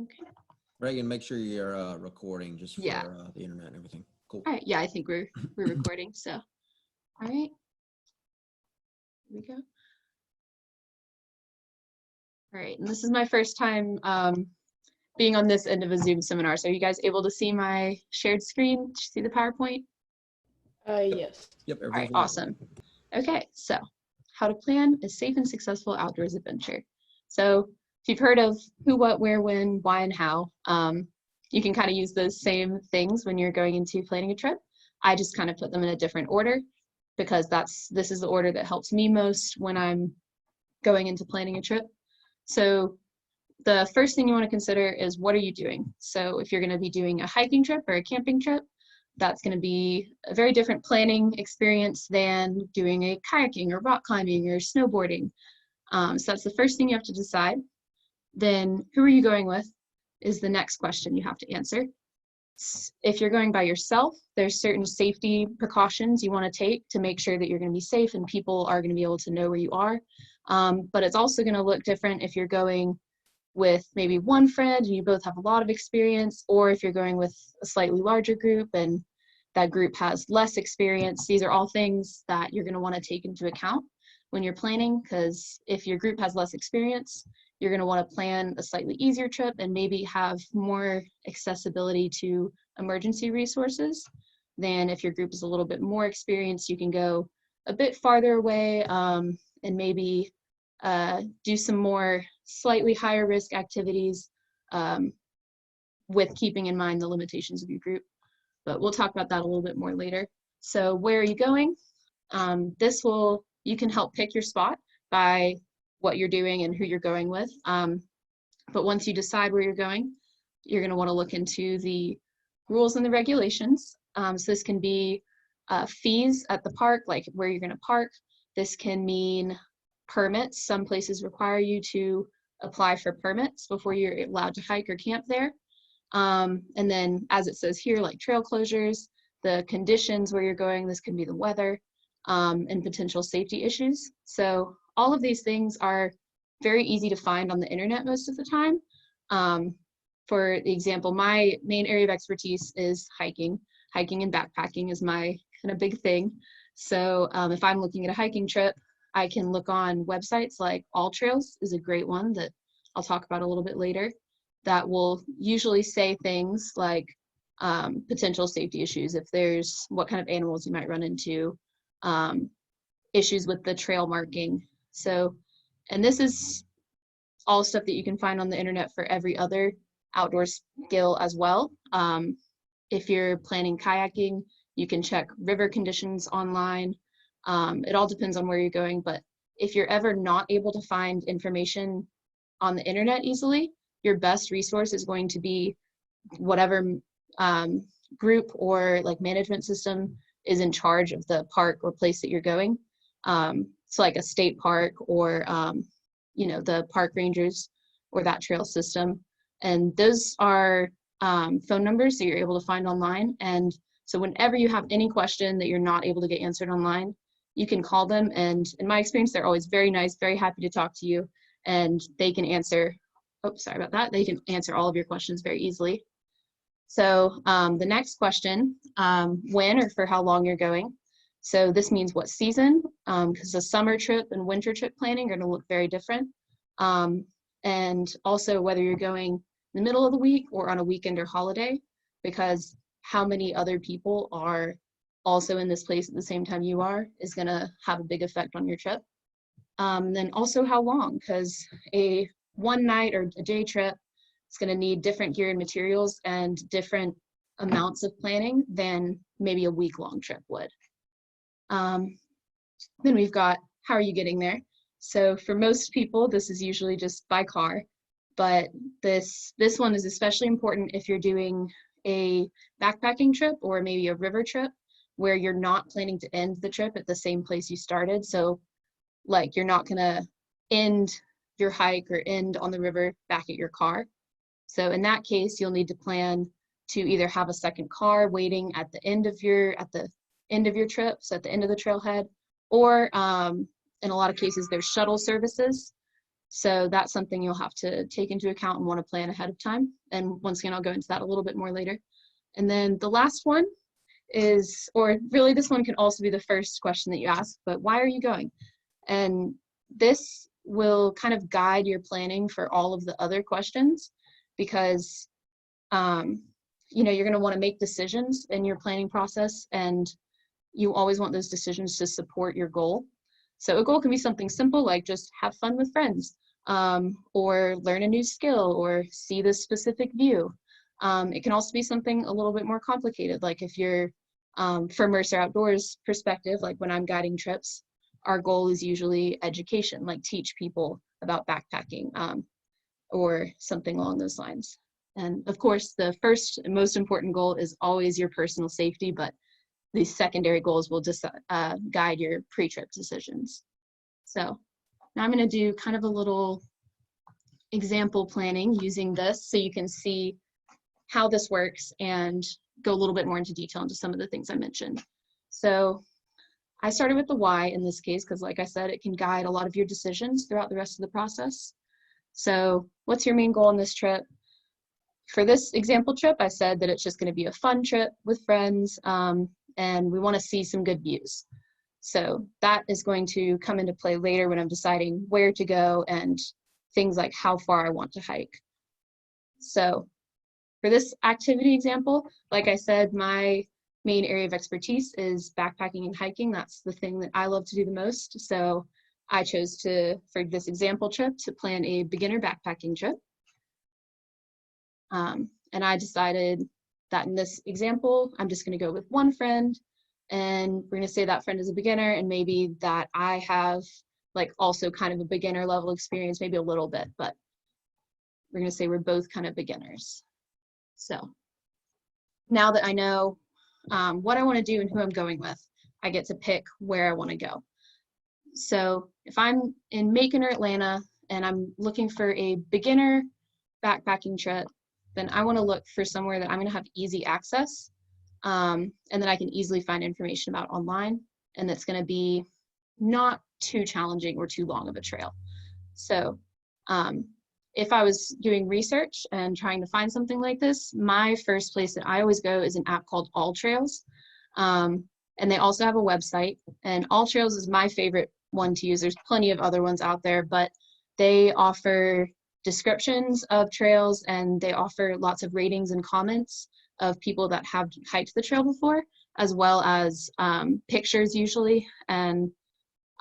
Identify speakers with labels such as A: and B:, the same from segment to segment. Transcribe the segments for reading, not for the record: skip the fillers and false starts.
A: Okay.
B: Reagan, make sure you're recording just for
A: Yeah.
B: the internet and everything. Cool.
A: All right. Yeah, I think we're recording. So, all right. Here we go. All right. And this is my first time being on this end of a Zoom seminar. So, are you guys able to see my shared screen? Did you see the PowerPoint?
C: Yes.
B: Yep,
A: All right.
B: everything's
A: Awesome. Okay. So, how to plan a safe and successful outdoors adventure. So, if you've heard of who, what, where, when, why, and how, you can kind of use those same things when you're going into planning a trip. I just kind of put them in a different order because this is the order that helps me most when I'm going into planning a trip. So the first thing you want to consider is what are you doing? So if you're going to be doing a hiking trip or a camping trip, that's going to be a very different planning experience than doing a kayaking or rock climbing or snowboarding. So that's the first thing you have to decide. Then who are you going with is the next question you have to answer. If you're going by yourself, there's certain safety precautions you want to take to make sure that you're going to be safe and people are going to be able to know where you are. But it's also going to look different if you're going with maybe one friend and you both have a lot of experience, or if you're going with a slightly larger group and that group has less experience. These are all things that you're going to want to take into account when you're planning, because if your group has less experience, you're going to want to plan a slightly easier trip and maybe have more accessibility to emergency resources than if your group is a little bit more experienced. You can go a bit farther away and maybe do some more slightly higher risk activities with keeping in mind the limitations of your group. But we'll talk about that a little bit more later. So where are you going? You can help pick your spot by what you're doing and who you're going with. But once you decide where you're going, you're going to want to look into the rules and the regulations. So this can be fees at the park, like where you're going to park. This can mean permits. Some places require you to apply for permits before you're allowed to hike or camp there. And then as it says here, like trail closures, the conditions where you're going, this can be the weather, and potential safety issues. So all of these things are very easy to find on the internet most of the time. For example, my main area of expertise is hiking. Hiking and backpacking is my kind of big thing. So if I'm looking at a hiking trip, I can look on websites like All Trails is a great one that I'll talk about a little bit later, that will usually say things like potential safety issues, if there's what kind of animals you might run into, issues with the trail marking. So, and this is all stuff that you can find on the internet for every other outdoor skill as well. If you're planning kayaking, you can check river conditions online. It all depends on where you're going, but if you're ever not able to find information on the internet easily, your best resource is going to be whatever group or like management system is in charge of the park or place that you're going. So like a state park or the park rangers or that trail system. And those are phone numbers that you're able to find online. And so whenever you have any question that you're not able to get answered online, you can call them. And in my experience, they're always very nice, very happy to talk to you. And they can answer, they can answer all of your questions very easily. So the next question, when or for how long you're going. So this means what season, because the summer trip and winter trip planning are going to look very different. And also whether you're going in the middle of the week or on a weekend or holiday, because how many other people are also in this place at the same time you are is going to have a big effect on your trip. Then also how long, because a one night or a day trip is going to need different gear and materials and different amounts of planning than maybe a week-long trip would. Then we've got how are you getting there? So for most people, this is usually just by car, but this one is especially important if you're doing a backpacking trip or maybe a river trip where you're not planning to end the trip at the same place you started. So like you're not gonna end your hike or end on the river back at your car. So in that case, you'll need to plan to either have a second car waiting at the end of your trip, so at the end of the trailhead, or in a lot of cases there's shuttle services So that's something you'll have to take into account and want to plan ahead of time. And once again, I'll go into that a little bit more later. And then the last one is, or really this one can also be the first question that you ask, but why are you going? And this will kind of guide your planning for all of the other questions, because you know, you're going to want to make decisions in your planning process, and you always want those decisions to support your goal. So a goal can be something simple like just have fun with friends, or learn a new skill, or see this specific view. It can also be something a little bit more complicated, like if you're from Mercer Outdoors perspective, like when I'm guiding trips, our goal is usually education, like teach people about backpacking, or something along those lines. And of course, the first and most important goal is always your personal safety, but these secondary goals will just guide your pre-trip decisions. So now I'm going to do kind of a little example planning using this so you can see how this works and go a little bit more into detail into some of the things I mentioned. So I started with the why in this case, because like I said, it can guide a lot of your decisions throughout the rest of the process. So what's your main goal on this trip? For this example trip, I said that it's just going to be a fun trip with friends, and we want to see some good views. So that is going to come into play later when I'm deciding where to go and things like how far I want to hike. So for this activity example, like I said, my main area of expertise is backpacking and hiking. That's the thing that I love to do the most. So I chose to, for this example trip, to plan a beginner backpacking trip. And I decided that in this example, I'm just going to go with one friend, and we're going to say that friend is a beginner, and maybe that I have like also kind of a beginner level experience, maybe a little bit, but we're going to say we're both kind of beginners. So now that I know what I want to do and who I'm going with, I get to pick where I want to go. So if I'm in Macon or Atlanta and I'm looking for a beginner backpacking trip, then I want to look for somewhere that I'm going to have easy access, and that I can easily find information about online, and that's going to be not too challenging or too long of a trail. So if I was doing research and trying to find something like this, my first place that I always go is an app called All Trails. And they also have a website, and All Trails is my favorite one to use. There's plenty of other ones out there, but they offer descriptions of trails, and they offer lots of ratings and comments of people that have hiked the trail before, as well as pictures usually. And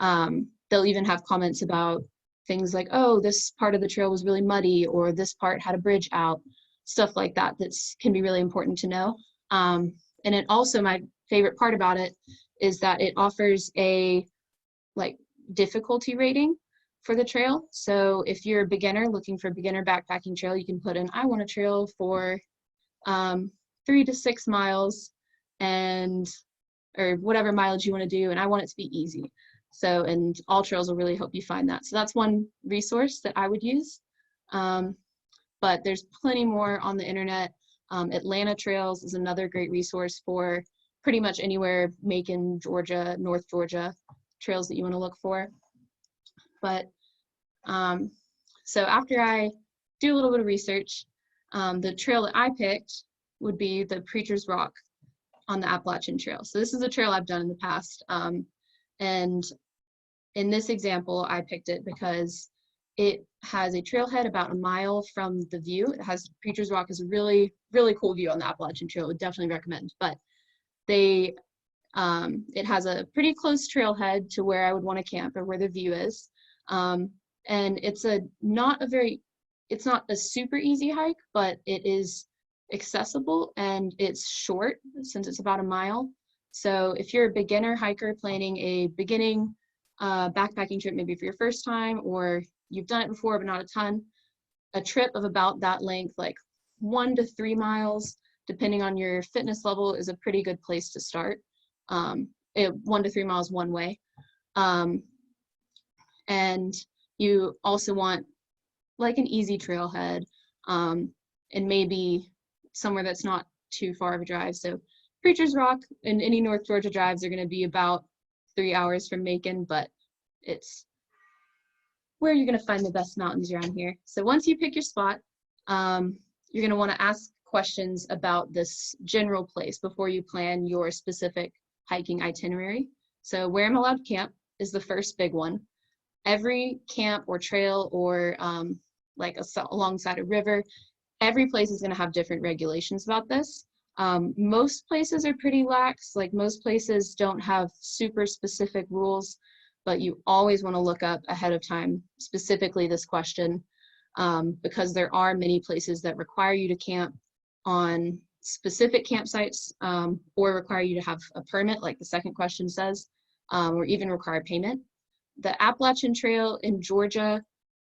A: they'll even have comments about things like, oh, this part of the trail was really muddy, or this part had a bridge out, stuff like that that can be really important to know. And it also, my favorite part about it is that it offers a like difficulty rating for the trail. So if you're a beginner looking for a beginner backpacking trail, you can put in, I want a trail for 3 to 6 miles, and or whatever mileage you want to do, and I want it to be easy. So, and All Trails will really help you find that. So that's one resource that I would use. But there's plenty more on the internet. Atlanta Trails is another great resource for pretty much anywhere, Macon, Georgia, North Georgia, trails that you want to look for. But so after I do a little bit of research, the trail that I picked would be the Preacher's Rock on the Appalachian Trail. So this is a trail I've done in the past. And in this example, I picked it because it has a trailhead about a mile from the view. It has, Preacher's Rock is a really, really cool view on the Appalachian Trail. Would definitely recommend. But it has a pretty close trailhead to where I would want to camp, or where the view is. And it's not a super easy hike, but it is accessible, and it's short since it's about a mile. So if you're a beginner hiker planning a beginning backpacking trip, maybe for your first time, or you've done it before but not a ton, a trip of about that length, like 1 to 3 miles, depending on your fitness level, is a pretty good place to start. 1 to 3 miles one way. And you also want like an easy trailhead, and maybe somewhere that's not too far of a drive. So Preacher's Rock and any North Georgia drives are going to be about 3 hours from Macon, but it's where you're going to find the best mountains around here. So once you pick your spot, you're going to want to ask questions about this general place before you plan your specific hiking itinerary. So where I'm allowed to camp is the first big one. Every camp or trail or like alongside a river, every place is going to have different regulations about this. Most places are pretty lax, like most places don't have super specific rules, but you always want to look up ahead of time specifically this question, because there are many places that require you to camp on specific campsites, or require you to have a permit, like the second question says, or even require payment. The Appalachian Trail in Georgia,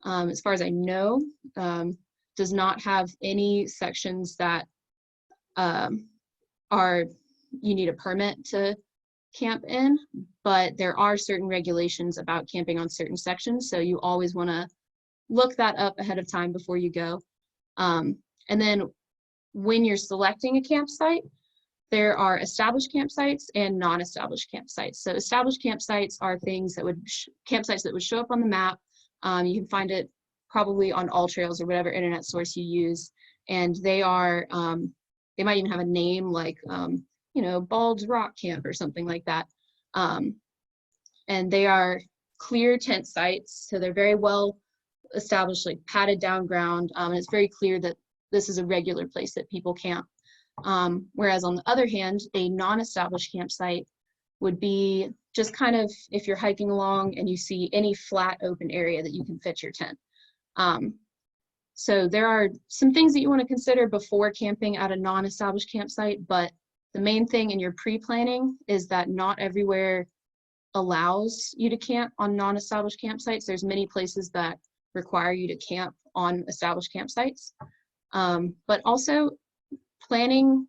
A: as far as I know, does not have any sections that you need a permit to camp in, but there are certain regulations about camping on certain sections, so you always want to look that up ahead of time before you go. And then when you're selecting a campsite, there are established campsites and non-established campsites. So established campsites are things that would campsites that would show up on the map. You can find it probably on All Trails or whatever internet source you use, and they are they might even have a name like you know, Bald's Rock Camp or something like that. And they are clear tent sites, so they're very well established, like padded down ground, and it's very clear that this is a regular place that people camp. Whereas on the other hand, a non-established campsite would be just kind of if you're hiking along and you see any flat open area that you can fit your tent. So there are some things that you want to consider before camping at a non-established campsite, but the main thing in your pre-planning is that not everywhere allows you to camp on non-established campsites. There's many places that require you to camp on established campsites. But also planning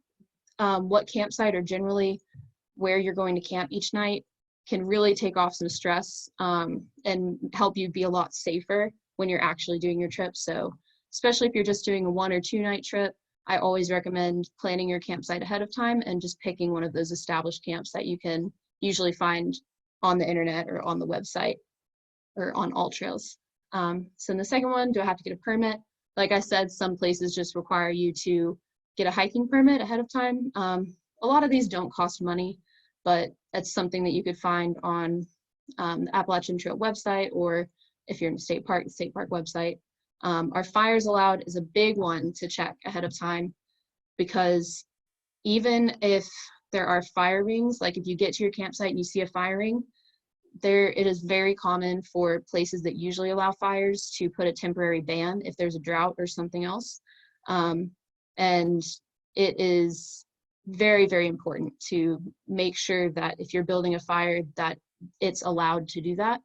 A: what campsite or generally where you're going to camp each night can really take off some stress and help you be a lot safer when you're actually doing your trip. So especially if you're just doing a 1 or 2 night trip, I always recommend planning your campsite ahead of time and just picking one of those established camps that you can usually find on the internet or on the website or on All Trails. So in the second one, do I have to get a permit? Like I said, some places just require you to get a hiking permit ahead of time. A lot of these don't cost money, but that's something that you could find on the Appalachian Trail website, or if you're in a state park, the state park website. Are fires allowed is a big one to check ahead of time, because even if there are fire rings, like if you get to your campsite and you see a fire ring, it is very common for places that usually allow fires to put a temporary ban if there's a drought or something else. And it is very, very important to make sure that if you're building a fire, that it's allowed to do that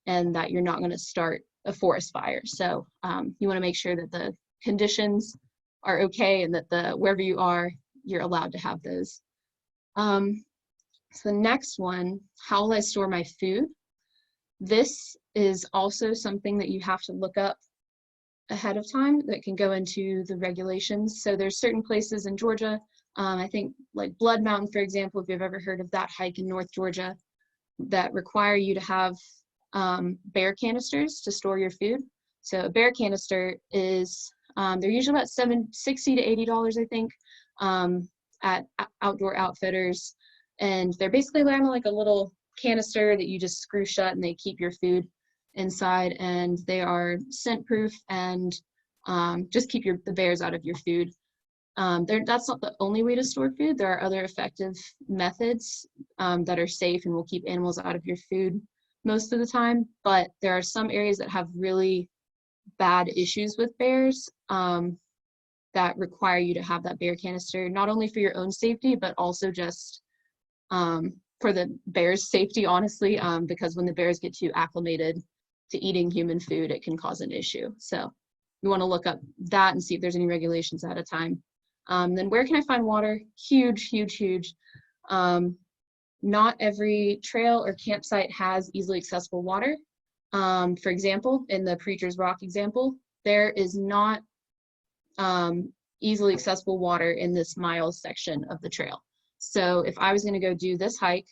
A: and that you're not going to start a forest fire. So you want to make sure that the conditions are okay and that wherever you are, you're allowed to have those. So the next one, how will I store my food? This is also something that you have to look up ahead of time that can go into the regulations. So there's certain places in Georgia, I think like Blood Mountain, for example, if you've ever heard of that hike in North Georgia, that require you to have bear canisters to store your food. So a bear canister is, they're usually about $60 to $80, I think, at Outdoor Outfitters. And they're basically like a little canister that you just screw shut and they keep your food inside, and they are scent proof and just keep the bears out of your food. That's not the only way to store food. There are other effective methods that are safe and will keep animals out of your food most of the time, but there are some areas that have really bad issues with bears that require you to have that bear canister, not only for your own safety, but also just for the bears' safety, honestly, because when the bears get too acclimated to eating human food, it can cause an issue. So you want to look up that and see if there's any regulations ahead of time. Then where can I find water? Huge, huge, huge. Not every trail or campsite has easily accessible water. For example, in the Preacher's Rock example, there is not easily accessible water in this miles section of the trail. So if I was going to go do this hike,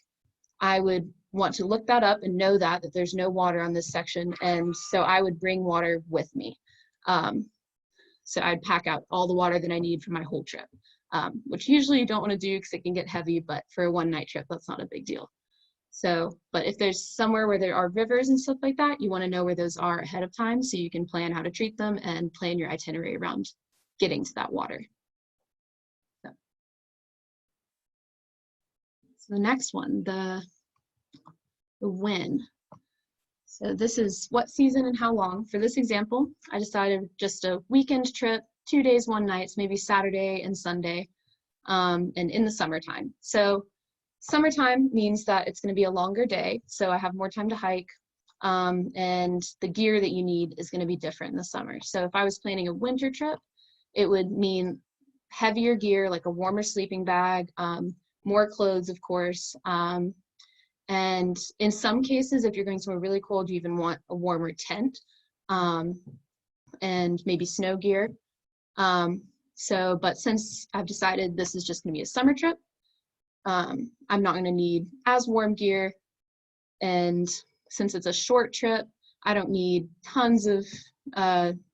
A: I would want to look that up and know that there's no water on this section. And so I would bring water with me. So I'd pack out all the water that I need for my whole trip, which usually you don't want to do because it can get heavy, but for a one-night trip, that's not a big deal. So, but if there's somewhere where there are rivers and stuff like that, you want to know where those are ahead of time so you can plan how to treat them and plan your itinerary around getting to that water. So the next one, the when. So this is what season and how long. For this example, I decided just a weekend trip, 2 days, 1 night, so maybe Saturday and Sunday, and in the summertime. So summertime means that it's going to be a longer day, so I have more time to hike, and the gear that you need is going to be different in the summer. So if I was planning a winter trip, it would mean heavier gear, like a warmer sleeping bag, more clothes, of course, and in some cases, if you're going somewhere really cold, you even want a warmer tent, and maybe snow gear. But since I've decided this is just going to be a summer trip, I'm not going to need as warm gear, and since it's a short trip, I don't need tons of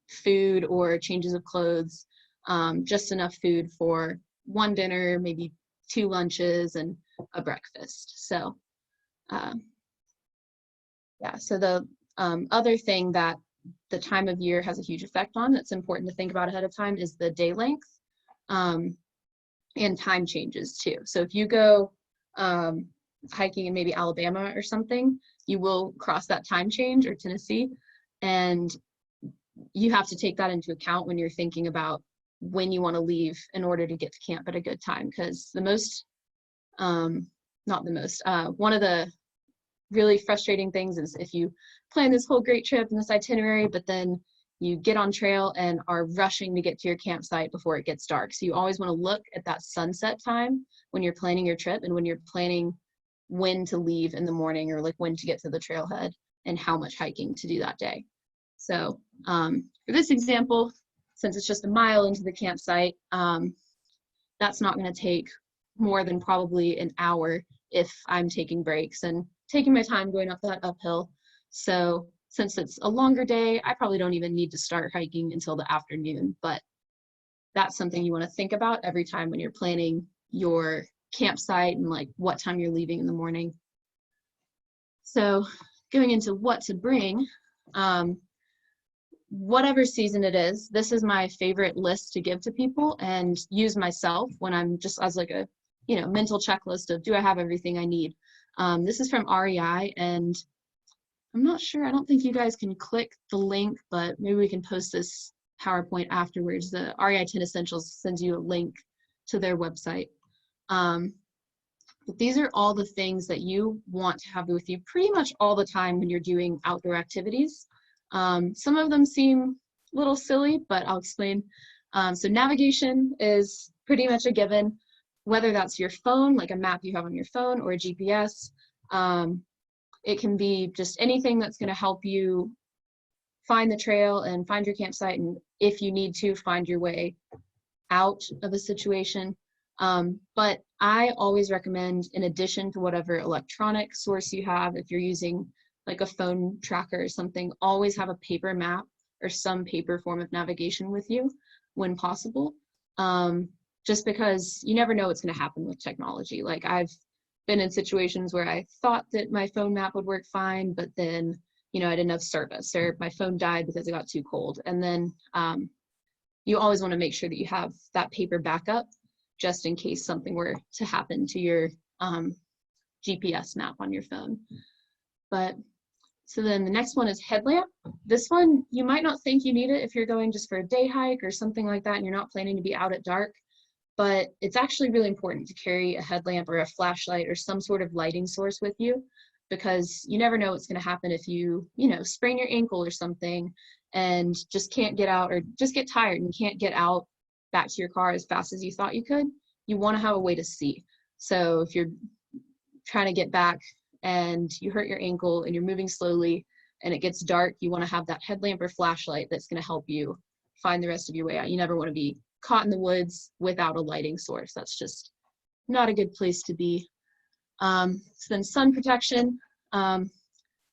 A: food or changes of clothes, just enough food for 1 dinner, maybe 2 lunches, and a breakfast. So yeah, so the other thing that the time of year has a huge effect on that's important to think about ahead of time is the day length, and time changes too. So if you go hiking in maybe Alabama or something, you will cross that time change, or Tennessee, and you have to take that into account when you're thinking about when you want to leave in order to get to camp at a good time. Because the most, not the most, one of the really frustrating things is if you plan this whole great trip and this itinerary, but then you get on trail and are rushing to get to your campsite before it gets dark. So you always want to look at that sunset time when you're planning your trip and when you're planning when to leave in the morning, or like when to get to the trailhead and how much hiking to do that day. So for this example, since it's just a mile into the campsite, that's not going to take more than probably an hour if I'm taking breaks and taking my time going up that uphill. So since it's a longer day, I probably don't even need to start hiking until the afternoon, but that's something you want to think about every time when you're planning your campsite and like what time you're leaving in the morning. So going into what to bring, whatever season it is, this is my favorite list to give to people and use myself when I'm just as like a, mental checklist of, do I have everything I need? This is from REI, and I'm not sure, I don't think you guys can click the link, but maybe we can post this PowerPoint afterwards. The REI 10 Essentials sends you a link to their website. But these are all the things that you want to have with you pretty much all the time when you're doing outdoor activities. Some of them seem a little silly, but I'll explain. So navigation is pretty much a given, whether that's your phone, like a map you have on your phone, or a GPS. It can be just anything that's going to help you find the trail and find your campsite, and if you need to, find your way out of a situation. But I always recommend, in addition to whatever electronic source you have, if you're using like a phone tracker or something, always have a paper map or some paper form of navigation with you when possible. Just because you never know what's going to happen with technology. Like I've been in situations where I thought that my phone map would work fine, but then, I didn't have service, or my phone died because it got too cold. And then you always want to make sure that you have that paper backup just in case something were to happen to your GPS map on your phone. But so then the next one is headlamp. This one, you might not think you need it if you're going just for a day hike or something like that and you're not planning to be out at dark, but it's actually really important to carry a headlamp or a flashlight or some sort of lighting source with you, because you never know what's going to happen if you, sprain your ankle or something and just can't get out, or just get tired and can't get out back to your car as fast as you thought you could. You want to have a way to see. So if you're trying to get back and you hurt your ankle and you're moving slowly and it gets dark, you want to have that headlamp or flashlight that's going to help you find the rest of your way out. You never want to be caught in the woods without a lighting source. That's just not a good place to be. So then sun protection, I'm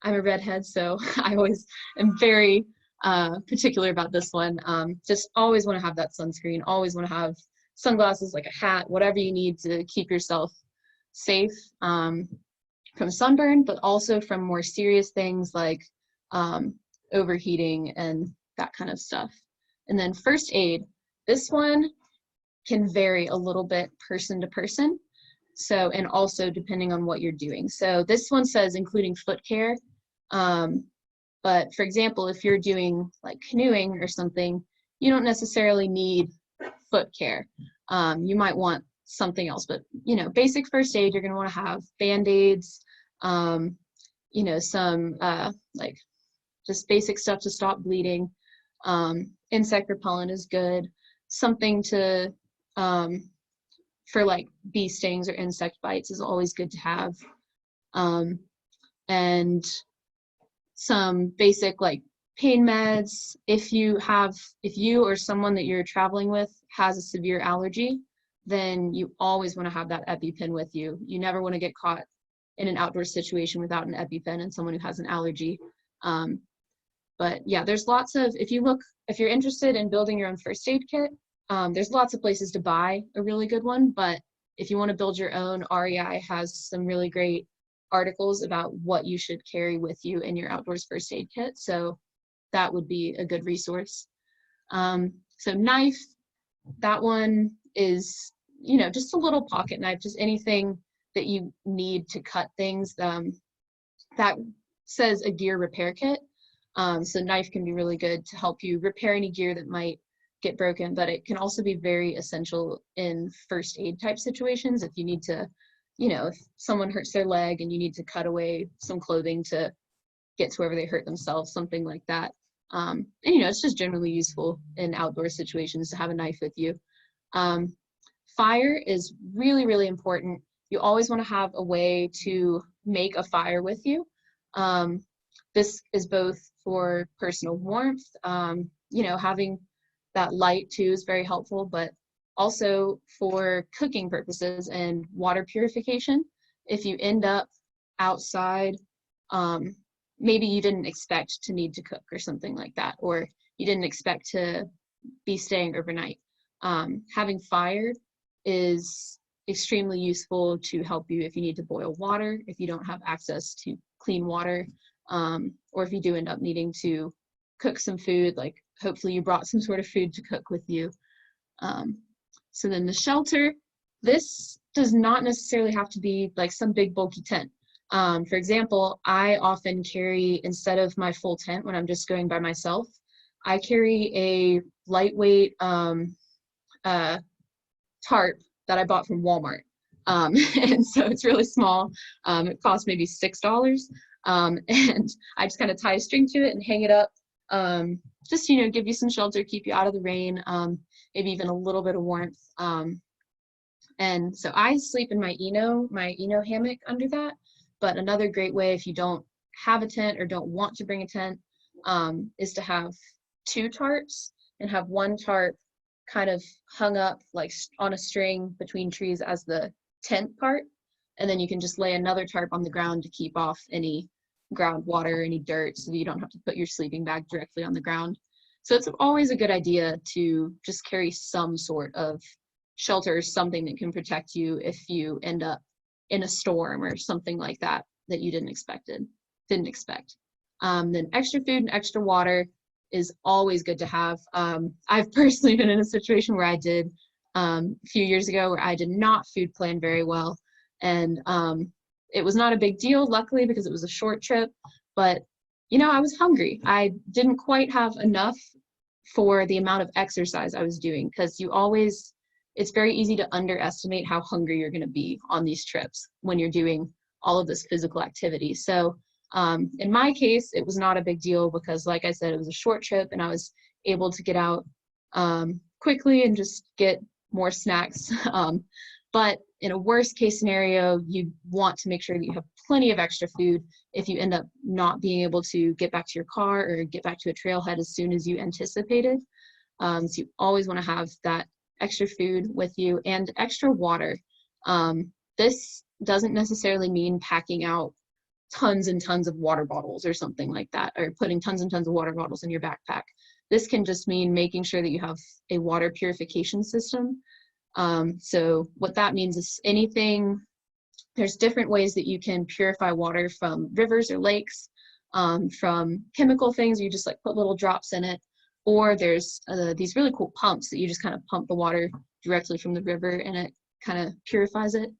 A: a redhead, so I always am very particular about this one. Just always want to have that sunscreen, always want to have sunglasses, like a hat, whatever you need to keep yourself safe from sunburn, but also from more serious things like overheating and that kind of stuff. And then first aid, this one can vary a little bit person to person. So, and also depending on what you're doing. So this one says including foot care. But for example, if you're doing like canoeing or something, you don't necessarily need foot care. You might want something else, but you know, basic first aid, you're gonna wanna have Band-Aids, you know, some like just basic stuff to stop bleeding. Insect repellent is good. Something to, for like bee stings or insect bites is always good to have. And some basic like pain meds. If you or someone that you're traveling with has a severe allergy, then you always want to have that EpiPen with you. You never want to get caught in an outdoor situation without an EpiPen and someone who has an allergy. But yeah, there's lots of, if you're interested in building your own first aid kit, there's lots of places to buy a really good one, but if you want to build your own, REI has some really great articles about what you should carry with you in your outdoors first aid kit. So that would be a good resource. So knife, that one is, you know, just a little pocket knife, just anything that you need to cut things. That says a gear repair kit. So knife can be really good to help you repair any gear that might get broken, but it can also be very essential in first aid type situations. If you need to, you know, if someone hurts their leg and you need to cut away some clothing to get to wherever they hurt themselves, something like that. And, you know, it's just generally useful in outdoor situations to have a knife with you. Fire is really, really important. You always want to have a way to make a fire with you. This is both for personal warmth, you know, having that light too is very helpful, but also for cooking purposes and water purification. If you end up outside, maybe you didn't expect to need to cook or something like that, or you didn't expect to be staying overnight. Having fire is extremely useful to help you if you need to boil water, if you don't have access to clean water, or if you do end up needing to cook some food, like hopefully you brought some sort of food to cook with you. So then the shelter, this does not necessarily have to be like some big bulky tent. For example, I often carry, instead of my full tent when I'm just going by myself, I carry a lightweight tarp that I bought from Walmart. And so it's really small. It costs maybe $6. And I just kind of tie a string to it and hang it up. Just, you know, give you some shelter, keep you out of the rain, maybe even a little bit of warmth. And so I sleep in my Eno hammock under that. But another great way, if you don't have a tent or don't want to bring a tent, is to have two tarps and have one tarp kind of hung up like on a string between trees as the tent part. And then you can just lay another tarp on the ground to keep off any groundwater, any dirt, so that you don't have to put your sleeping bag directly on the ground. So it's always a good idea to just carry some sort of shelter, something that can protect you if you end up in a storm or something like that that you didn't expect. Then extra food and extra water is always good to have. I've personally been in a situation where I did a few years ago where I did not food plan very well, and it was not a big deal, luckily, because it was a short trip, but you know, I was hungry. I didn't quite have enough for the amount of exercise I was doing, because it's very easy to underestimate how hungry you're going to be on these trips when you're doing all of this physical activity. So in my case, it was not a big deal because, like I said, it was a short trip and I was able to get out quickly and just get more snacks. But in a worst case scenario, you want to make sure that you have plenty of extra food if you end up not being able to get back to your car or get back to a trailhead as soon as you anticipated. So you always want to have that extra food with you and extra water. This doesn't necessarily mean packing out tons and tons of water bottles or something like that, or putting tons and tons of water bottles in your backpack. This can just mean making sure that you have a water purification system. So what that means is there's different ways that you can purify water from rivers or lakes, from chemical things, you just like put little drops in it, or there's these really cool pumps that you just kind of pump the water directly from the river and it kind of purifies it.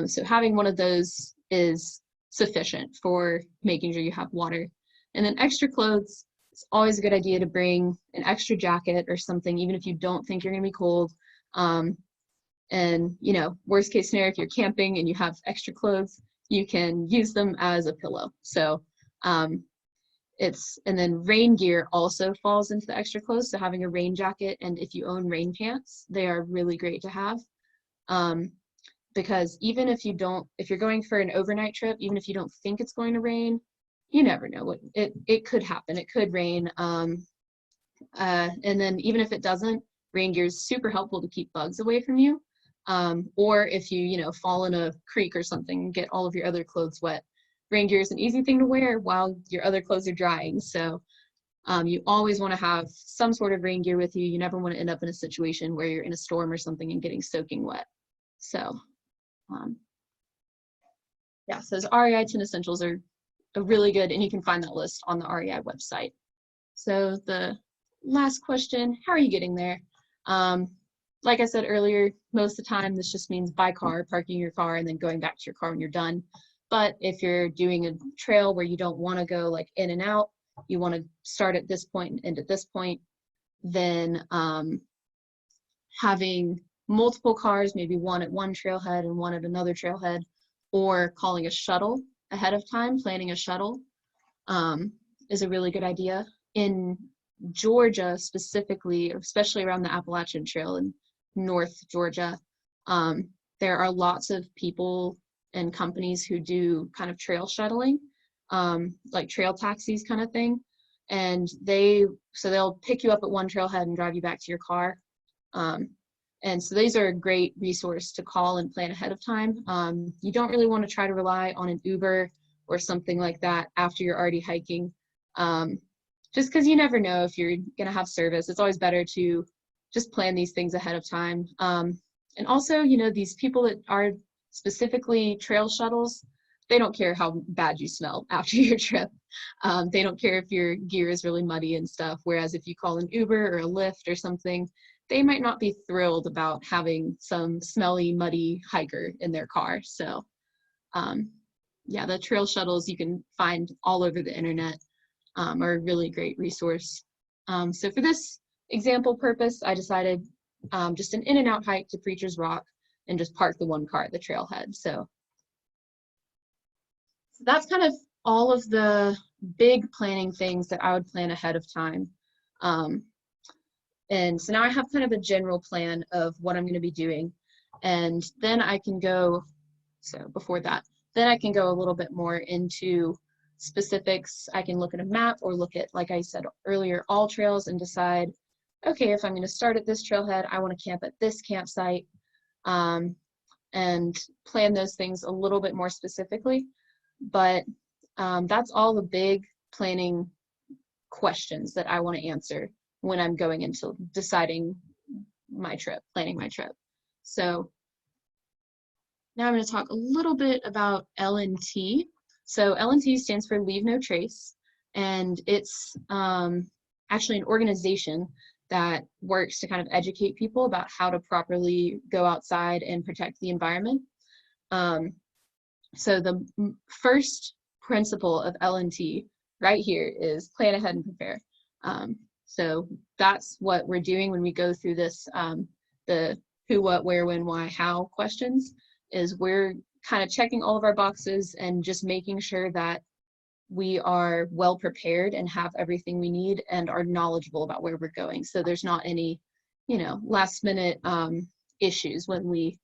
A: So having one of those is sufficient for making sure you have water. And then extra clothes, it's always a good idea to bring an extra jacket or something, even if you don't think you're gonna be cold. And worst case scenario, if you're camping and you have extra clothes, you can use them as a pillow. So and then rain gear also falls into the extra clothes. So having a rain jacket, and if you own rain pants, they are really great to have. Because even if you're going for an overnight trip, even if you don't think it's going to rain, you never know it could happen. It could rain. And then even if it doesn't, rain gear is super helpful to keep bugs away from you. Or if you fall in a creek or something and get all of your other clothes wet, rain gear is an easy thing to wear while your other clothes are drying. So you always want to have some sort of rain gear with you. You never want to end up in a situation where you're in a storm or something and getting soaking wet. So yeah, so those REI 10 essentials are really good, and you can find that list on the REI website. So the last question, how are you getting there? Like I said earlier, most of the time this just means by car, parking your car and then going back to your car when you're done. But if you're doing a trail where you don't want to go like in and out, you want to start at this point and end at this point, then having multiple cars, maybe one at one trailhead and one at another trailhead, or calling a shuttle ahead of time, planning a shuttle, is a really good idea. In Georgia specifically, especially around the Appalachian Trail in North Georgia, there are lots of people and companies who do kind of trail shuttling, like trail taxis kind of thing. And they'll pick you up at one trailhead and drive you back to your car. And so these are a great resource to call and plan ahead of time. You don't really want to try to rely on an Uber or something like that after you're already hiking, just because you never know if you're going to have service. It's always better to just plan these things ahead of time. And also, these people that are specifically trail shuttles, they don't care how bad you smell after your trip. They don't care if your gear is really muddy and stuff. Whereas if you call an Uber or a Lyft or something, they might not be thrilled about having some smelly, muddy hiker in their car. So yeah, the trail shuttles you can find all over the internet are a really great resource. So for this example purpose, I decided just an in and out hike to Preacher's Rock and just park the one car at the trailhead. So that's kind of all of the big planning things that I would plan ahead of time. And so now I have kind of a general plan of what I'm going to be doing. And then I can go, so before that, then I can go a little bit more into specifics. I can look at a map or look at, like I said earlier, all trails and decide, okay, if I'm going to start at this trailhead, I want to camp at this campsite, and plan those things a little bit more specifically. But that's all the big planning questions that I want to answer when I'm going into deciding my trip, planning my trip. So now I'm going to talk a little bit about L&T. So L&T stands for Leave No Trace, and it's actually an organization that works to kind of educate people about how to properly go outside and protect the environment. So the first principle of L&T right here is plan ahead and prepare. So that's what we're doing when we go through this, the who, what, where, when, why, how questions, is we're kind of checking all of our boxes and just making sure that we are well prepared and have everything we need and are knowledgeable about where we're going. So there's not any, last minute issues when we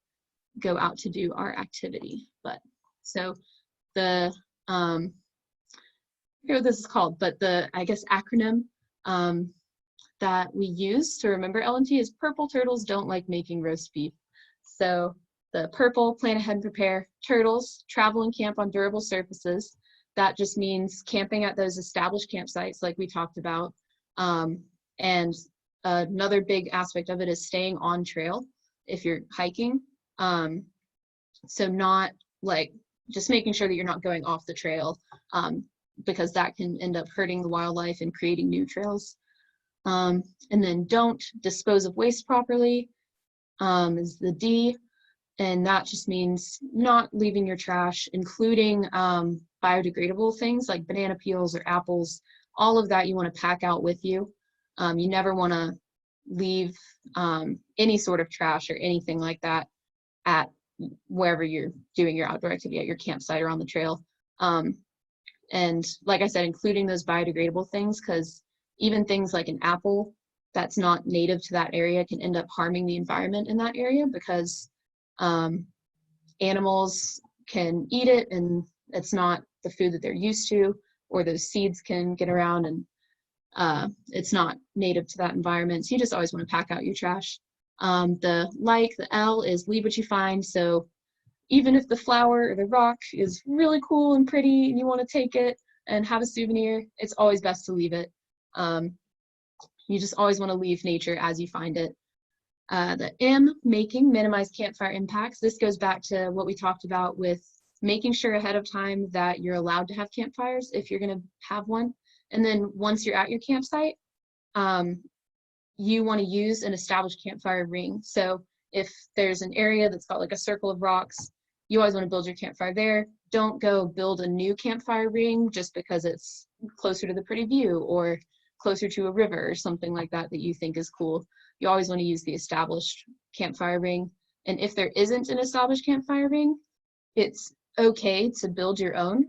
A: go out to do our activity. But so the, I forget what this is called, but the, I guess, acronym that we use to remember L&T is Purple Turtles Don't Like Making Roast Beef. So the purple, plan ahead and prepare. Turtles, travel and camp on durable surfaces. that just means camping at those established campsites like we talked about. And another big aspect of it is staying on trail if you're hiking. So not like just making sure that you're not going off the trail, because that can end up hurting the wildlife and creating new trails. And then don't dispose of waste properly, is the D. And that just means not leaving your trash, including biodegradable things like banana peels or apples. All of that you want to pack out with you. You never want to leave any sort of trash or anything like that at wherever you're doing your outdoor activity, at your campsite or on the trail. And like I said, including those biodegradable things, because even things like an apple that's not native to that area can end up harming the environment in that area, because animals can eat it and it's not the food that they're used to, or those seeds can get around and it's not native to that environment. So you just always want to pack out your trash. The L is leave what you find. So even if the flower or the rock is really cool and pretty and you want to take it and have a souvenir, it's always best to leave it. You just always want to leave nature as you find it. The M, minimize campfire impacts. This goes back to what we talked about with making sure ahead of time that you're allowed to have campfires if you're going to have one. And then once you're at your campsite, you want to use an established campfire ring. So if there's an area that's got like a circle of rocks, you always want to build your campfire there. Don't go build a new campfire ring just because it's closer to the pretty view or closer to a river or something like that that you think is cool. You always want to use the established campfire ring. And if there isn't an established campfire ring, it's okay to build your own,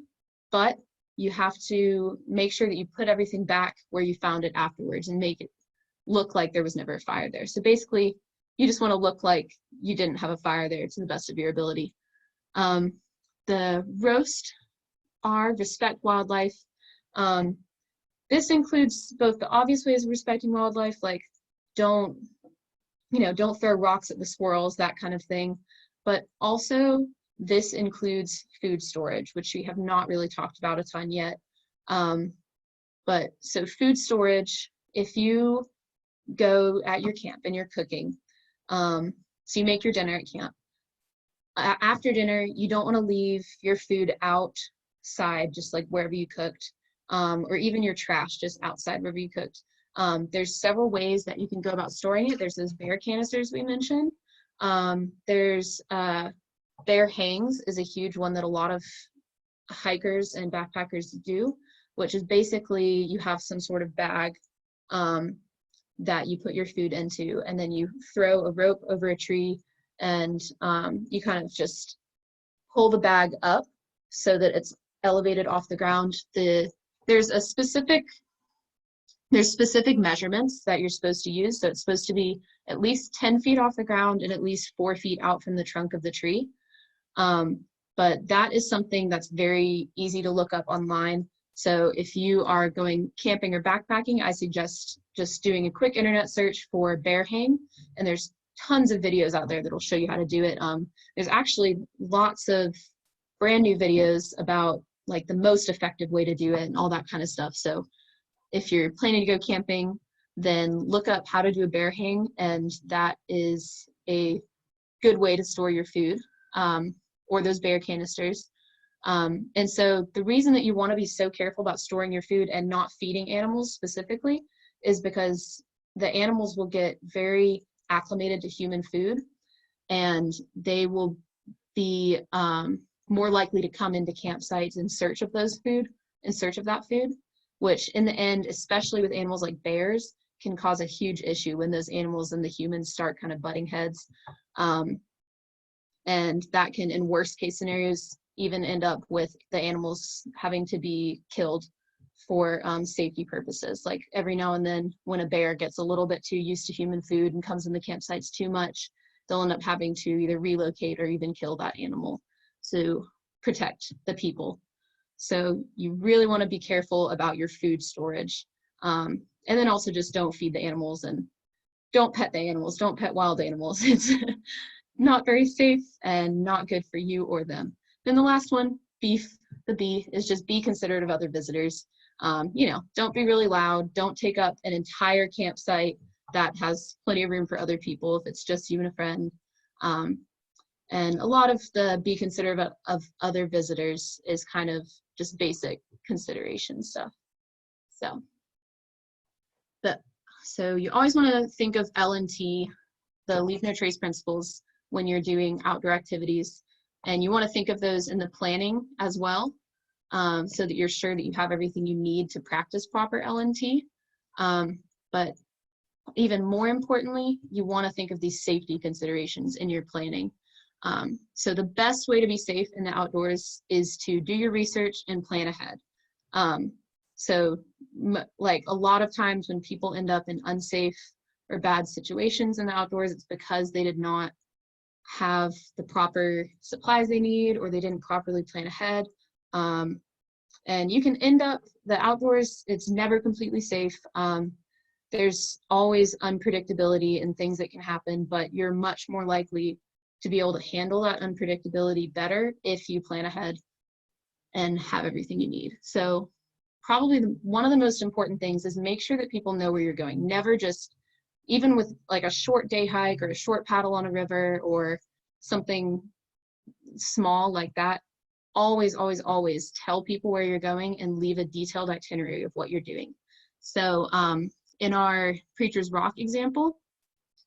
A: but you have to make sure that you put everything back where you found it afterwards and make it look like there was never a fire there. So basically, you just want to look like you didn't have a fire there to the best of your ability. The roast R, respect wildlife. This includes both the obvious ways of respecting wildlife, like don't throw rocks at the squirrels, that kind of thing. But also this includes food storage, which we have not really talked about a ton yet. But so food storage, if you go at your camp and you're cooking, so you make your dinner at camp. After dinner, you don't want to leave your food outside, just like wherever you cooked, or even your trash just outside wherever you cooked. There's several ways that you can go about storing it. There's those bear canisters we mentioned. There's bear hangs is a huge one that a lot of hikers and backpackers do, which is basically you have some sort of bag that you put your food into, and then you throw a rope over a tree, and you kind of just pull the bag up so that it's elevated off the ground. There's specific measurements that you're supposed to use. So it's supposed to be at least 10 feet off the ground and at least 4 feet out from the trunk of the tree. But that is something that's very easy to look up online. So if you are going camping or backpacking, I suggest just doing a quick internet search for bear hang, and there's tons of videos out there that'll show you how to do it. There's actually lots of brand new videos about like the most effective way to do it and all that kind of stuff. So if you're planning to go camping, then look up how to do a bear hang, and that is a good way to store your food, or those bear canisters. And so the reason that you want to be so careful about storing your food and not feeding animals specifically is because the animals will get very acclimated to human food, and they will be more likely to come into campsites in search of that food, which in the end, especially with animals like bears, can cause a huge issue when those animals and the humans start kind of butting heads. And that can, in worst case scenarios, even end up with the animals having to be killed for safety purposes. Like every now and then when a bear gets a little bit too used to human food and comes in the campsites too much, they'll end up having to either relocate or even kill that animal to protect the people. So you really want to be careful about your food storage. And then also just don't feed the animals and don't pet the animals, don't pet wild animals. It's not very safe and not good for you or them. Then the last one, beef. the B is just be considerate of other visitors. Don't be really loud. Don't take up an entire campsite that has plenty of room for other people if it's just you and a friend. And a lot of the be considerate of other visitors is kind of just basic consideration stuff. So you always want to think of L&T, the Leave No Trace principles, when you're doing outdoor activities. And you want to think of those in the planning as well, so that you're sure that you have everything you need to practice proper L&T. But even more importantly, you want to think of these safety considerations in your planning. So the best way to be safe in the outdoors is to do your research and plan ahead. So like a lot of times when people end up in unsafe or bad situations in the outdoors, it's because they did not have the proper supplies they need, or they didn't properly plan ahead. And you can end up, the outdoors, it's never completely safe. There's always unpredictability and things that can happen, but you're much more likely to be able to handle that unpredictability better if you plan ahead and have everything you need. So probably one of the most important things is make sure that people know where you're going. Never just, even with like a short day hike or a short paddle on a river or something small like that, always, always, always tell people where you're going and leave a detailed itinerary of what you're doing. So in our Preacher's Rock example,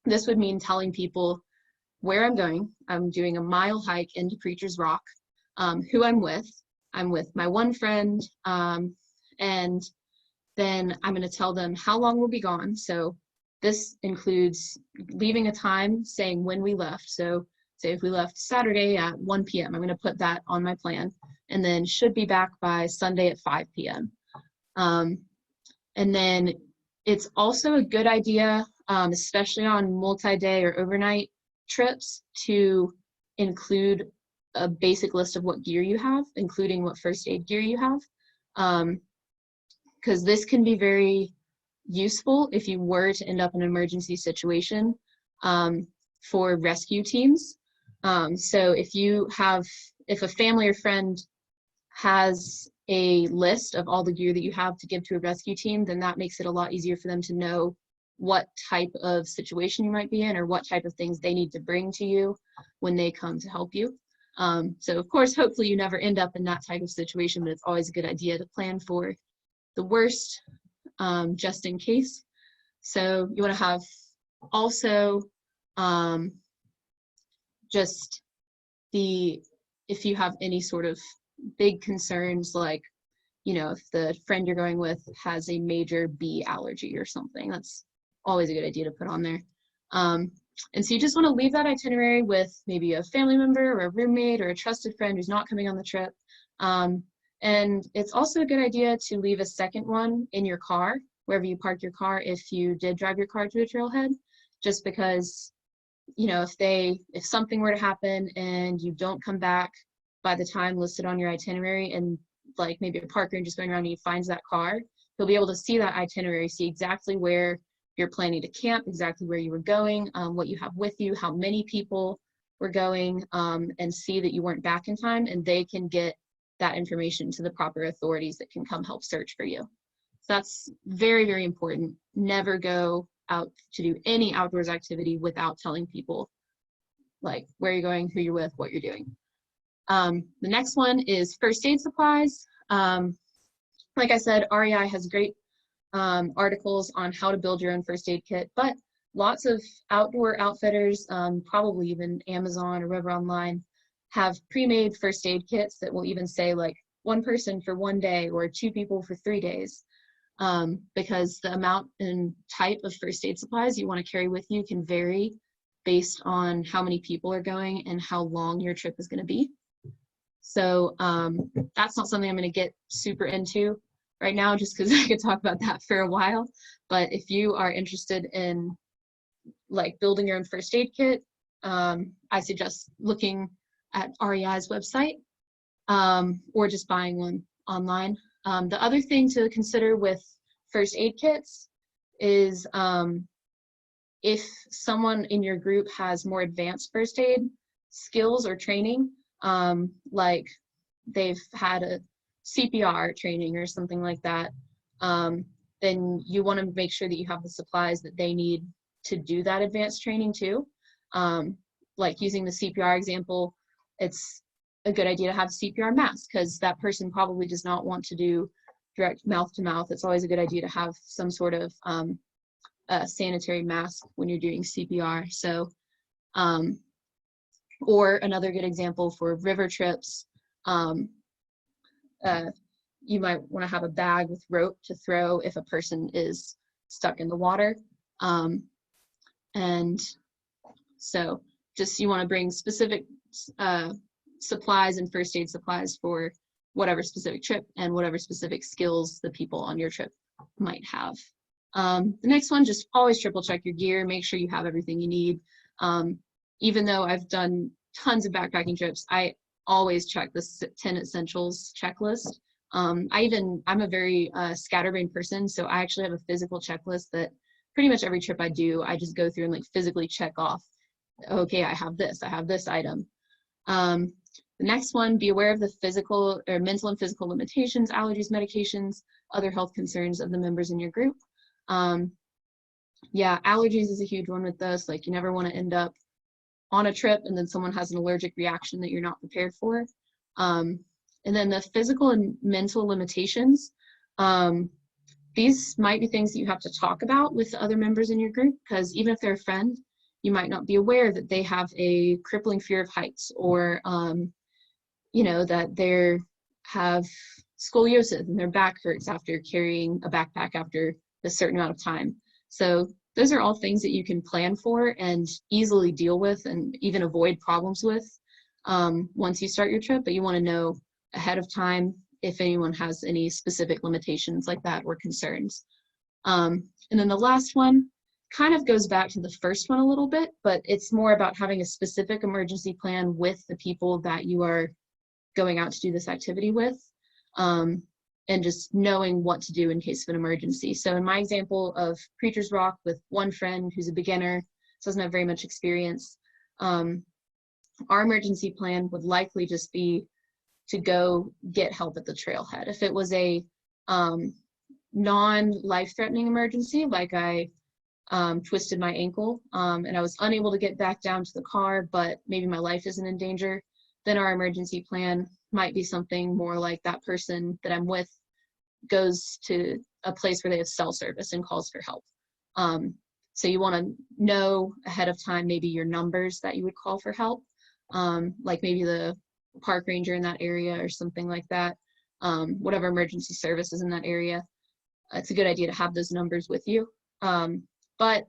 A: this would mean telling people where I'm going. I'm doing a mile hike into Preacher's Rock, who I'm with. I'm with my one friend, and then I'm going to tell them how long we'll be gone. So this includes leaving a time saying when we left. So say if we left Saturday at 1 p.m., I'm going to put that on my plan, and then should be back by Sunday at 5 p.m. And then it's also a good idea, especially on multi-day or overnight trips, to include a basic list of what gear you have, including what first aid gear you have, because this can be very useful if you were to end up in an emergency situation for rescue teams. So if a family or friend has a list of all the gear that you have to give to a rescue team, then that makes it a lot easier for them to know what type of situation you might be in or what type of things they need to bring to you when they come to help you. So of course, hopefully you never end up in that type of situation, but it's always a good idea to plan for the worst, just in case. So you want to have also if you have any sort of big concerns, like, if the friend you're going with has a major bee allergy or something, that's always a good idea to put on there. And so you just want to leave that itinerary with maybe a family member or a roommate or a trusted friend who's not coming on the trip. And it's also a good idea to leave a second one in your car, wherever you park your car, if you did drive your car to a trailhead, just because, if something were to happen and you don't come back by the time listed on your itinerary, and like maybe a park ranger just going around and he finds that car, he'll be able to see that itinerary, see exactly where you're planning to camp, exactly where you were going, what you have with you, how many people were going, and see that you weren't back in time, and they can get that information to the proper authorities that can come help search for you. So that's very, very important. Never go out to do any outdoors activity without telling people like where you're going, who you're with, what you're doing. The next one is first aid supplies. Like I said, REI has great articles on how to build your own first aid kit, but lots of outdoor outfitters, probably even Amazon or wherever online, have pre-made first aid kits that will even say like 1 person for 1 day or 2 people for 3 days, because the amount and type of first aid supplies you want to carry with you can vary based on how many people are going and how long your trip is going to be. So that's not something I'm going to get super into right now, just because I could talk about that for a while. But if you are interested in like building your own first aid kit, I suggest looking at REI's website, or just buying one online. The other thing to consider with first aid kits is if someone in your group has more advanced first aid skills or training, like they've had CPR training or something like that, then you want to make sure that you have the supplies that they need to do that advanced training too. Like using the CPR example, it's a good idea to have a CPR mask because that person probably does not want to do direct mouth to mouth. It's always a good idea to have some sort of sanitary mask when you're doing CPR. So, or another good example for river trips, you might want to have a bag with rope to throw if a person is stuck in the water. And so just you want to bring specific supplies and first aid supplies for whatever specific trip and whatever specific skills the people on your trip might have. The next one, just always triple check your gear, make sure you have everything you need. Even though I've done tons of backpacking trips, I always check the 10 essentials checklist. I'm a very scatterbrained person, so I actually have a physical checklist that pretty much every trip I do, I just go through and like physically check off, okay, I have this item. The next one, be aware of the physical or mental and physical limitations, allergies, medications, other health concerns of the members in your group. Yeah, allergies is a huge one with this. Like, you never want to end up on a trip and then someone has an allergic reaction that you're not prepared for. And then the physical and mental limitations, these might be things that you have to talk about with the other members in your group, because even if they're a friend, you might not be aware that they have a crippling fear of heights, or you know, that they have scoliosis and their back hurts after carrying a backpack after a certain amount of time. So those are all things that you can plan for and easily deal with and even avoid problems with once you start your trip, but you want to know ahead of time if anyone has any specific limitations like that or concerns. And then the last one kind of goes back to the first one a little bit, but it's more about having a specific emergency plan with the people that you are going out to do this activity with, and just knowing what to do in case of an emergency. So in my example of Preacher's Rock with one friend who's a beginner, doesn't have very much experience, our emergency plan would likely just be to go get help at the trailhead. If it was a non-life-threatening emergency, like I twisted my ankle and I was unable to get back down to the car, but maybe my life isn't in danger, then our emergency plan might be something more like that person that I'm with goes to a place where they have cell service and calls for help. So you want to know ahead of time maybe your numbers that you would call for help, like maybe the park ranger in that area or something like that, whatever emergency service is in that area. It's a good idea to have those numbers with you. But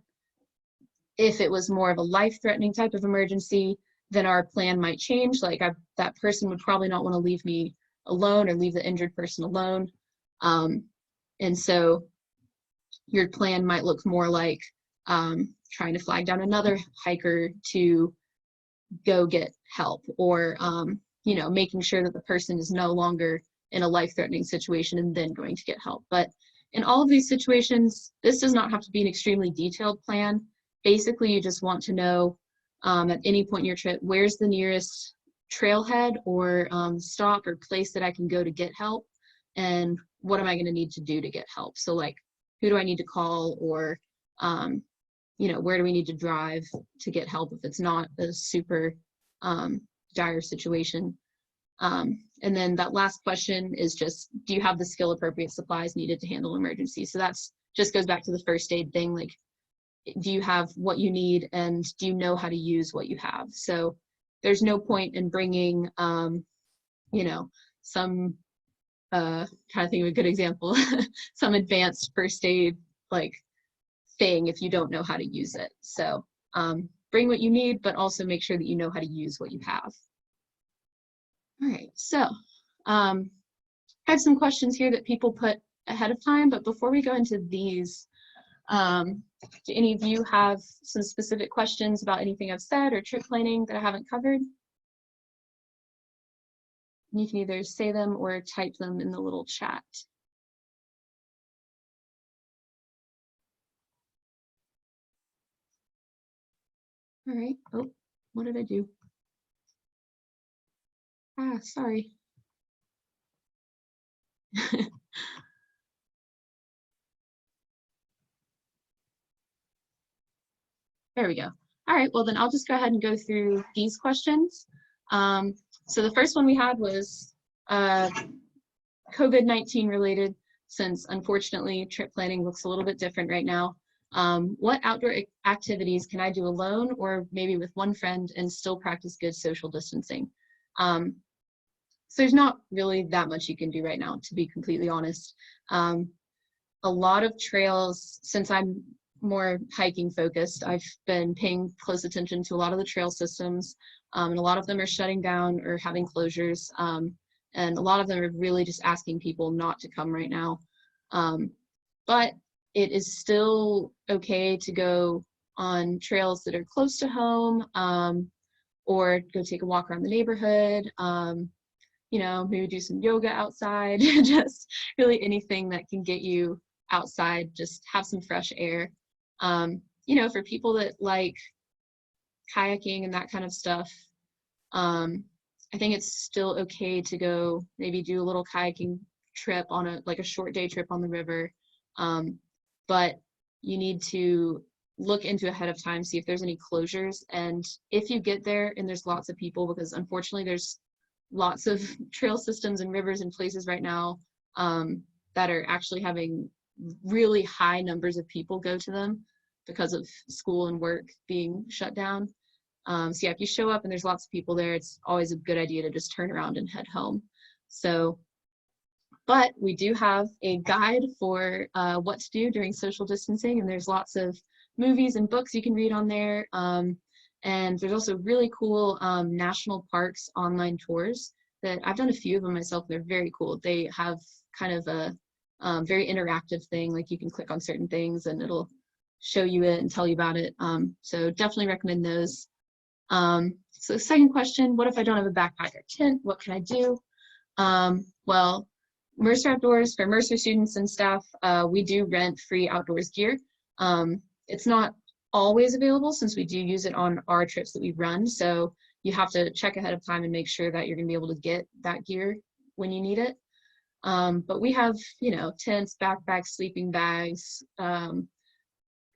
A: if it was more of a life-threatening type of emergency, then our plan might change. Like that person would probably not want to leave me alone or leave the injured person alone. And so your plan might look more like trying to flag down another hiker to go get help, or you know, making sure that the person is no longer in a life-threatening situation and then going to get help. But in all of these situations, this does not have to be an extremely detailed plan. Basically, you just want to know at any point in your trip, where's the nearest trailhead or stop or place that I can go to get help, and what am I going to need to do to get help? So like, who do I need to call, or you know, where do we need to drive to get help if it's not a super dire situation? And then that last question is just, do you have the skill appropriate supplies needed to handle emergencies? So that's just goes back to the first aid thing. Like, do you have what you need, and do you know how to use what you have? So there's no point in bringing, you know, some, trying to think of a good example, some advanced first aid like thing if you don't know how to use it. So bring what you need, but also make sure that you know how to use what you have. All right, so I have some questions here that people put ahead of time, but before we go into these, do any of you have some specific questions about anything I've said or trip planning that I haven't covered? And you can either say them or type them in the little chat. All right, oh, what did I do? Ah, sorry. There we go. All right, well then I'll just go ahead and go through these questions. So the first one we had was COVID-19 related, since unfortunately trip planning looks a little bit different right now. What outdoor activities can I do alone or maybe with one friend and still practice good social distancing? So there's not really that much you can do right now, to be completely honest. A lot of trails, since I'm more hiking focused, I've been paying close attention to a lot of the trail systems, and a lot of them are shutting down or having closures, and a lot of them are really just asking people not to come right now. But it is still okay to go on trails that are close to home, or go take a walk around the neighborhood, you know, maybe do some yoga outside, just really anything that can get you outside, just have some fresh air. You know, for people that like kayaking and that kind of stuff, I think it's still okay to go maybe do a little kayaking trip on a short day trip on the river. But you need to look into ahead of time, see if there's any closures. And if you get there and there's lots of people, because unfortunately there's lots of trail systems and rivers and places right now that are actually having really high numbers of people go to them because of school and work being shut down. So yeah, if you show up and there's lots of people there, it's always a good idea to just turn around and head home. So, but we do have a guide for what to do during social distancing, and there's lots of movies and books you can read on there. And there's also really cool national parks online tours that I've done a few of them myself. They're very cool. They have kind of a very interactive thing, like you can click on certain things and it'll show you it and tell you about it. So definitely recommend those. So second question, what if I don't have a backpack or tent? What can I do? Well, Mercer Outdoors, for Mercer students and staff, we do rent free outdoors gear. It's not always available since we do use it on our trips that we run. So you have to check ahead of time and make sure that you're gonna be able to get that gear when you need it. But we have, you know, tents, backpacks, sleeping bags,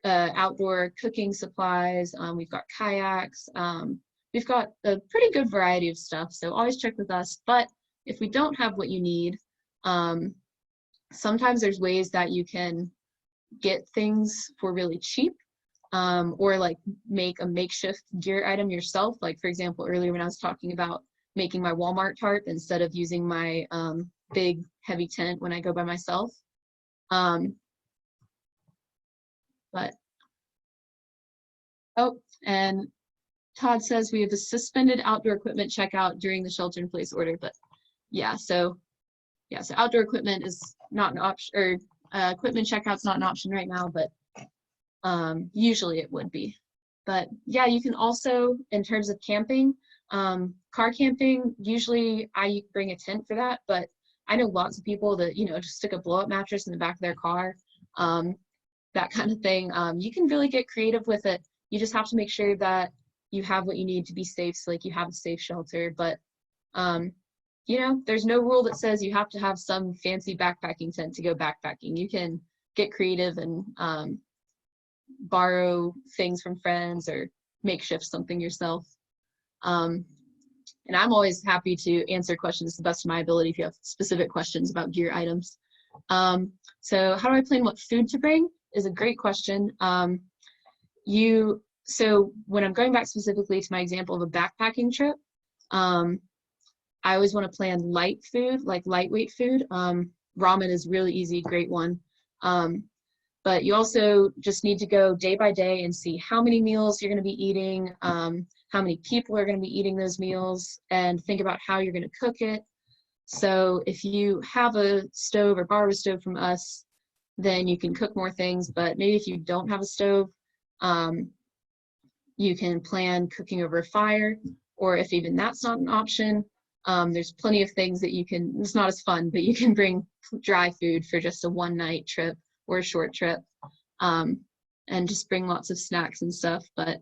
A: outdoor cooking supplies. We've got kayaks. We've got a pretty good variety of stuff. So always check with us. But if we don't have what you need, sometimes there's ways that you can get things for really cheap, or like make a makeshift gear item yourself. Like for example, earlier when I was talking about making my Walmart tarp instead of using my big heavy tent when I go by myself. But, oh, and Todd says we have a suspended outdoor equipment checkout during the shelter in place order, but yeah, so outdoor equipment is not an option, or equipment checkout's not an option right now, but usually it would be. But yeah, you can also, in terms of camping, car camping, usually I bring a tent for that, but I know lots of people that, you know, just stick a blow-up mattress in the back of their car, that kind of thing. You can really get creative with it. You just have to make sure that you have what you need to be safe, so like you have a safe shelter. But you know, there's no rule that says you have to have some fancy backpacking tent to go backpacking. You can get creative and borrow things from friends or makeshift something yourself. And I'm always happy to answer questions to the best of my ability if you have specific questions about gear items. So how do I plan what food to bring is a great question. So when I'm going back specifically to my example of a backpacking trip, I always want to plan light food, like lightweight food. Ramen is really easy, great one. But you also just need to go day by day and see how many meals you're going to be eating, how many people are going to be eating those meals, and think about how you're going to cook it. So if you have a stove or borrow a stove from us, then you can cook more things. But maybe if you don't have a stove, you can plan cooking over a fire, or if even that's not an option, there's plenty of things that you can, it's not as fun, but you can bring dry food for just a one-night trip or a short trip, and just bring lots of snacks and stuff. But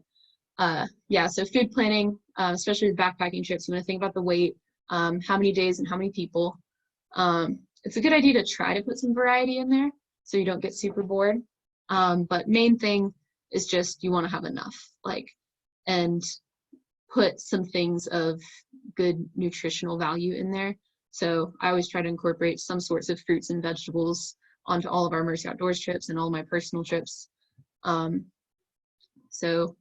A: yeah, so food planning, especially with backpacking trips, you want to think about the weight, how many days and how many people, it's a good idea to try to put some variety in there so you don't get super bored. But main thing is just you want to have enough, like, and put some things of good nutritional value in there. So I always try to incorporate some sorts of fruits and vegetables onto all of our Mercy Outdoors trips and all my personal trips. So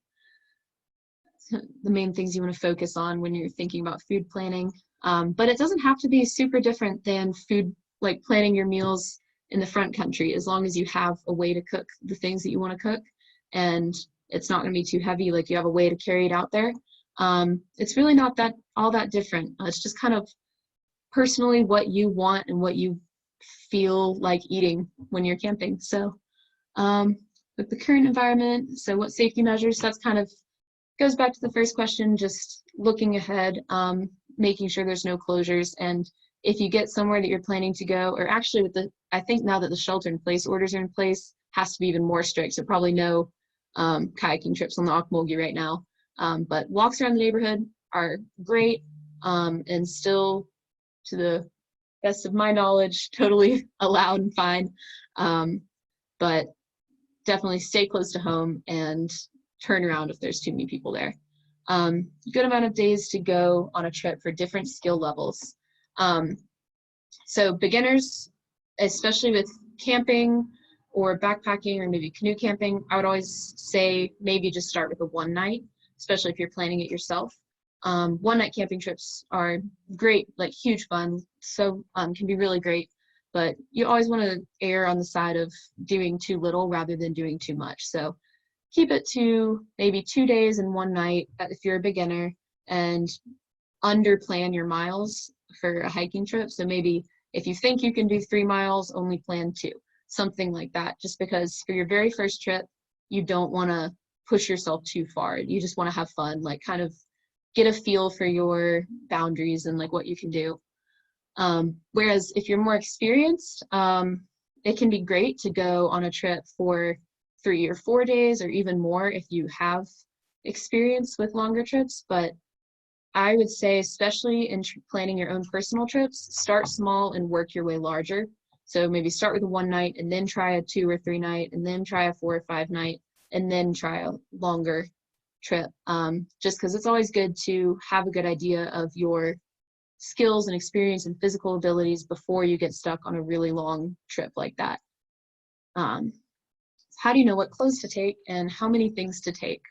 A: the main things you want to focus on when you're thinking about food planning. But it doesn't have to be super different than food, like planning your meals in the front country, as long as you have a way to cook the things that you want to cook and it's not going to be too heavy, like you have a way to carry it out there. It's really not that all that different. It's just kind of personally what you want and what you feel like eating when you're camping. So with the current environment, so what safety measures, that's kind of goes back to the first question, just looking ahead, making sure there's no closures. And if you get somewhere that you're planning to go, or actually with the, I think now that the shelter in place orders are in place, has to be even more strict. So probably no kayaking trips on the Ocmulgee right now. But walks around the neighborhood are great, and still, to the best of my knowledge, totally allowed and fine. But definitely stay close to home and turn around if there's too many people there. Good amount of days to go on a trip for different skill levels. So beginners, especially with camping or backpacking or maybe canoe camping, I would always say maybe just start with a one night, especially if you're planning it yourself. One night camping trips are great, like huge fun, so can be really great, but you always want to err on the side of doing too little rather than doing too much. So keep it to maybe 2 days and one night if you're a beginner, and under plan your miles for a hiking trip. So maybe if you think you can do 3 miles, only plan 2, something like that, just because for your very first trip, you don't want to push yourself too far. You just want to have fun, like kind of get a feel for your boundaries and like what you can do. Whereas if you're more experienced, it can be great to go on a trip for 3 or 4 days or even more if you have experience with longer trips. But I would say, especially in planning your own personal trips, start small and work your way larger. So maybe start with a one night and then try a 2 or 3 night and then try a 4 or 5 night and then try a longer trip. Just because it's always good to have a good idea of your skills and experience and physical abilities before you get stuck on a really long trip like that. How do you know what clothes to take and how many things to take?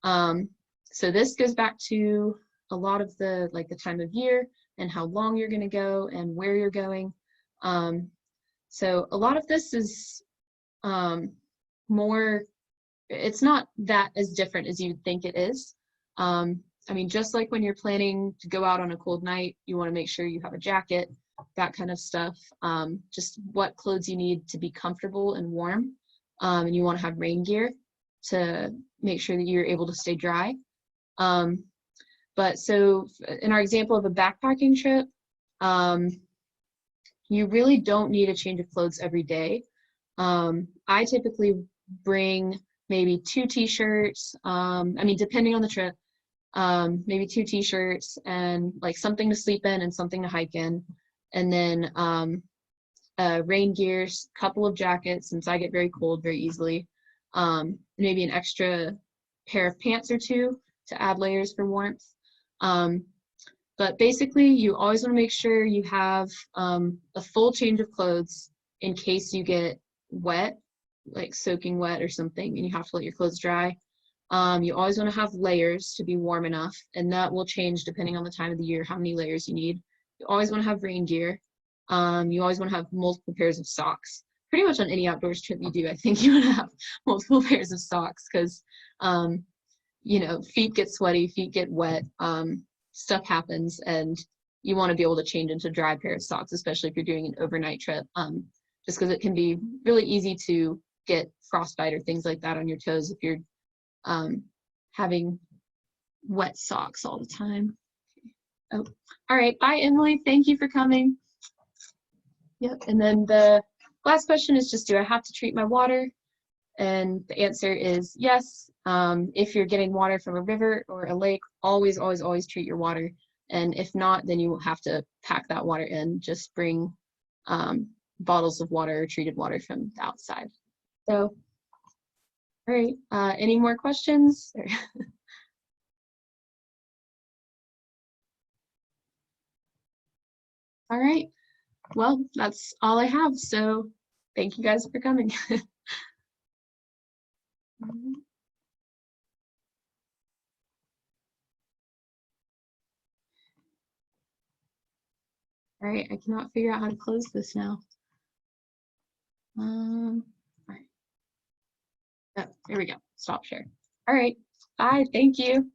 A: So this goes back to a lot of the time of year and how long you're going to go and where you're going. So a lot of this is more, it's not that as different as you'd think it is. I mean, just like when you're planning to go out on a cold night, you want to make sure you have a jacket, that kind of stuff. Just what clothes you need to be comfortable and warm. And you want to have rain gear to make sure that you're able to stay dry. But so in our example of a backpacking trip, you really don't need a change of clothes every day. I typically bring maybe 2 t-shirts, I mean, depending on the trip, maybe 2 t-shirts and like something to sleep in and something to hike in. And then rain gear, couple of jackets, since I get very cold very easily. Maybe an extra pair of pants or 2 to add layers for warmth. But basically, you always want to make sure you have a full change of clothes in case you get wet, like soaking wet or something, and you have to let your clothes dry. You always want to have layers to be warm enough, and that will change depending on the time of the year, how many layers you need. You always want to have rain gear. You always want to have multiple pairs of socks. Pretty much on any outdoors trip you do, I think you want to have multiple pairs of socks because, you know, feet get sweaty, feet get wet, stuff happens, and you want to be able to change into a dry pair of socks, especially if you're doing an overnight trip, just because it can be really easy to get frostbite or things like that on your toes if you're having wet socks all the time. Oh, all right. Bye, Emily. Thank you for coming. Yep. And then the last question is just, do I have to treat my water? And the answer is yes. If you're getting water from a river or a lake, always, always, always treat your water. And if not, then you will have to pack that water in. Just bring bottles of water or treated water from the outside. So, all right, any more questions? All right, well, that's all I have. So thank you guys for coming. All right, I cannot figure out how to close this now. All right. Oh, there we go. Stop share. All right. Bye. Thank you.